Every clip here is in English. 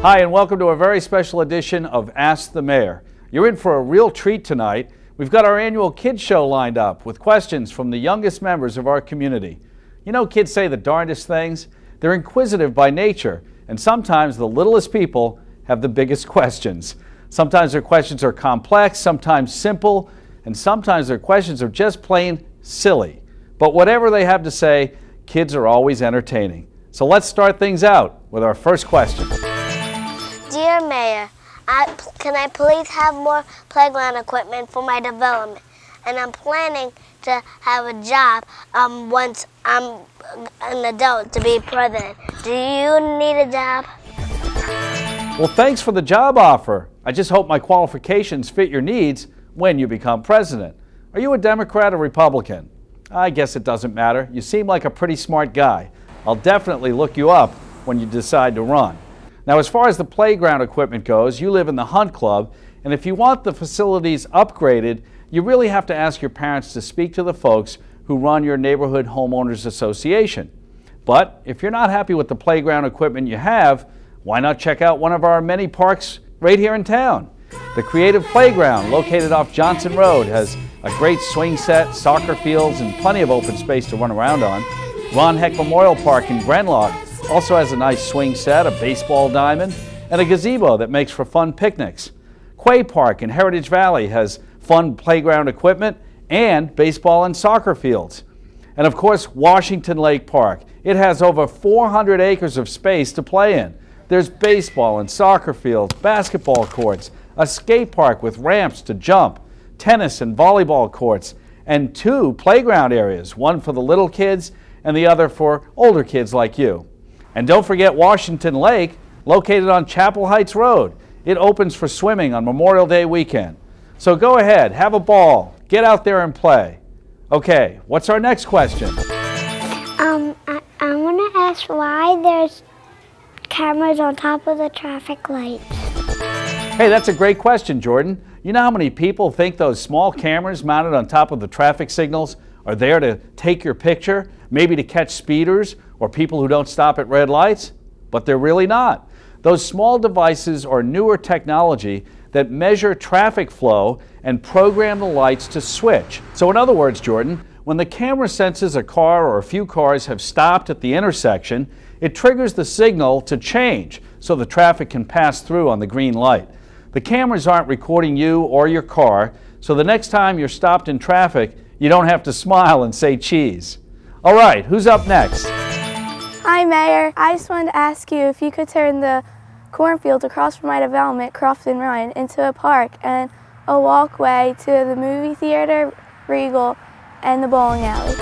Hi, and welcome to a very special edition of Ask the Mayor. You're in for a real treat tonight. We've got our annual kids show lined up with questions from the youngest members of our community. You know, kids say the darndest things. They're inquisitive by nature, and sometimes the littlest people have the biggest questions. Sometimes their questions are complex, sometimes simple, and sometimes their questions are just plain silly. But whatever they have to say, kids are always entertaining. So let's start things out with our first question. Dear Mayor, can I please have more playground equipment for my development? And I'm planning to have a job once I'm an adult to be president. Do you need a job? Well, thanks for the job offer. I just hope my qualifications fit your needs when you become president. Are you a Democrat or Republican? I guess it doesn't matter. You seem like a pretty smart guy. I'll definitely look you up when you decide to run. Now, as far as the playground equipment goes, you live in the Hunt Club, and if you want the facilities upgraded, you really have to ask your parents to speak to the folks who run your neighborhood homeowners association. But if you're not happy with the playground equipment you have, why not check out one of our many parks right here in town? The Creative Playground, located off Johnson Road, has a great swing set, soccer fields, and plenty of open space to run around on. Ron Heck Memorial Park in Grenlock also has a nice swing set, a baseball diamond, and a gazebo that makes for fun picnics. Quay Park in Heritage Valley has fun playground equipment and baseball and soccer fields. And of course, Washington Lake Park. It has over 400 acres of space to play in. There's baseball and soccer fields, basketball courts, a skate park with ramps to jump, tennis and volleyball courts, and 2 playground areas, one for the little kids and the other for older kids like you. And don't forget Washington Lake, located on Chapel Heights Road. It opens for swimming on Memorial Day weekend. So go ahead, have a ball, get out there and play. Okay, what's our next question? I want to ask why there's cameras on top of the traffic lights. Hey, that's a great question, Jordan. You know how many people think those small cameras mounted on top of the traffic signals are there to take your picture, maybe to catch speeders or people who don't stop at red lights? But they're really not. Those small devices are newer technology that measure traffic flow and program the lights to switch. So in other words, Jordan, when the camera senses a car or a few cars have stopped at the intersection, it triggers the signal to change so the traffic can pass through on the green light. The cameras aren't recording you or your car, so the next time you're stopped in traffic, you don't have to smile and say cheese. All right, who's up next? Hi, Mayor. I just wanted to ask you if you could turn the cornfields across from my development, Crofton Run, into a park and a walkway to the movie theater, Regal, and the bowling alley.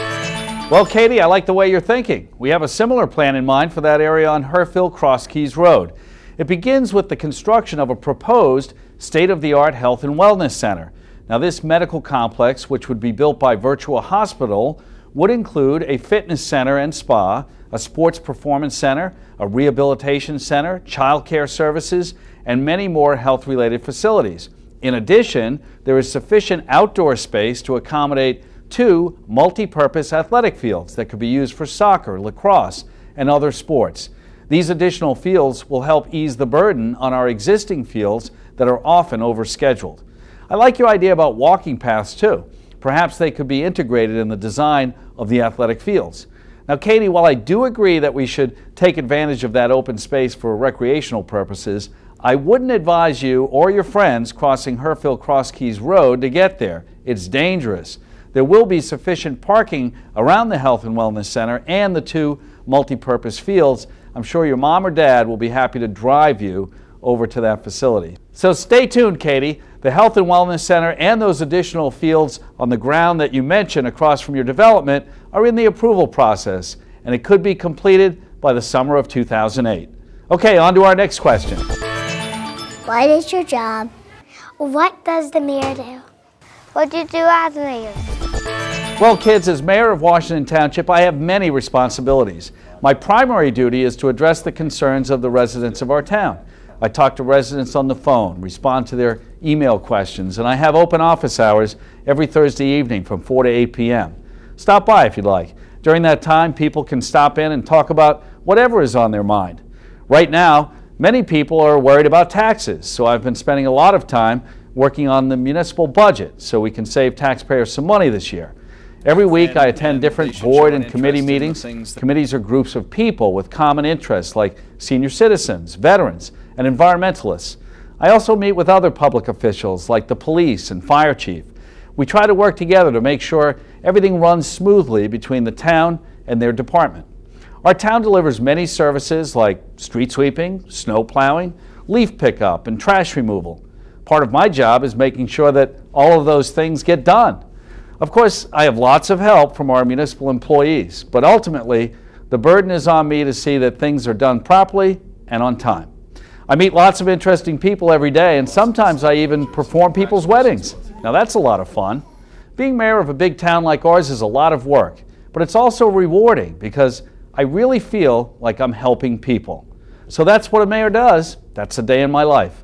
Well, Katie, I like the way you're thinking. We have a similar plan in mind for that area on Herfield Cross Keys Road. It begins with the construction of a proposed state-of-the-art health and wellness center. Now, this medical complex, which would be built by Virtua Hospital, would include a fitness center and spa, a sports performance center, a rehabilitation center, child care services, and many more health-related facilities. In addition, there is sufficient outdoor space to accommodate 2 multi-purpose athletic fields that could be used for soccer, lacrosse, and other sports. These additional fields will help ease the burden on our existing fields that are often overscheduled. I like your idea about walking paths too. Perhaps they could be integrated in the design of the athletic fields. Now, Katie, while I do agree that we should take advantage of that open space for recreational purposes, I wouldn't advise you or your friends crossing Herfield Cross Keys Road to get there. It's dangerous. There will be sufficient parking around the Health and Wellness Center and the 2 multi-purpose fields. I'm sure your mom or dad will be happy to drive you over to that facility. So stay tuned, Katie. The Health and Wellness Center and those additional fields on the ground that you mentioned across from your development are in the approval process, and it could be completed by the summer of 2008. Okay, on to our next question. What is your job? What does the mayor do? What do you do as mayor? Well, kids, as mayor of Washington Township, I have many responsibilities. My primary duty is to address the concerns of the residents of our town. I talk to residents on the phone, respond to their email questions, and I have open office hours every Thursday evening from 4 to 8 p.m. Stop by if you'd like. During that time, people can stop in and talk about whatever is on their mind. Right now, Many people are worried about taxes, so I've been spending a lot of time working on the municipal budget so we can save taxpayers some money this year. Every week I attend different board and committee meetings. Committees are groups of people with common interests like senior citizens, veterans, and environmentalists. I also meet with other public officials like the police and fire chief. We try to work together to make sure everything runs smoothly between the town and their department. Our town delivers many services like street sweeping, snow plowing, leaf pickup, and trash removal. Part of my job is making sure that all of those things get done. Of course, I have lots of help from our municipal employees, but ultimately, the burden is on me to see that things are done properly and on time. I meet lots of interesting people every day, and sometimes I even perform people's weddings. Now that's a lot of fun. Being mayor of a big town like ours is a lot of work, but it's also rewarding because I really feel like I'm helping people. So that's what a mayor does. That's a day in my life.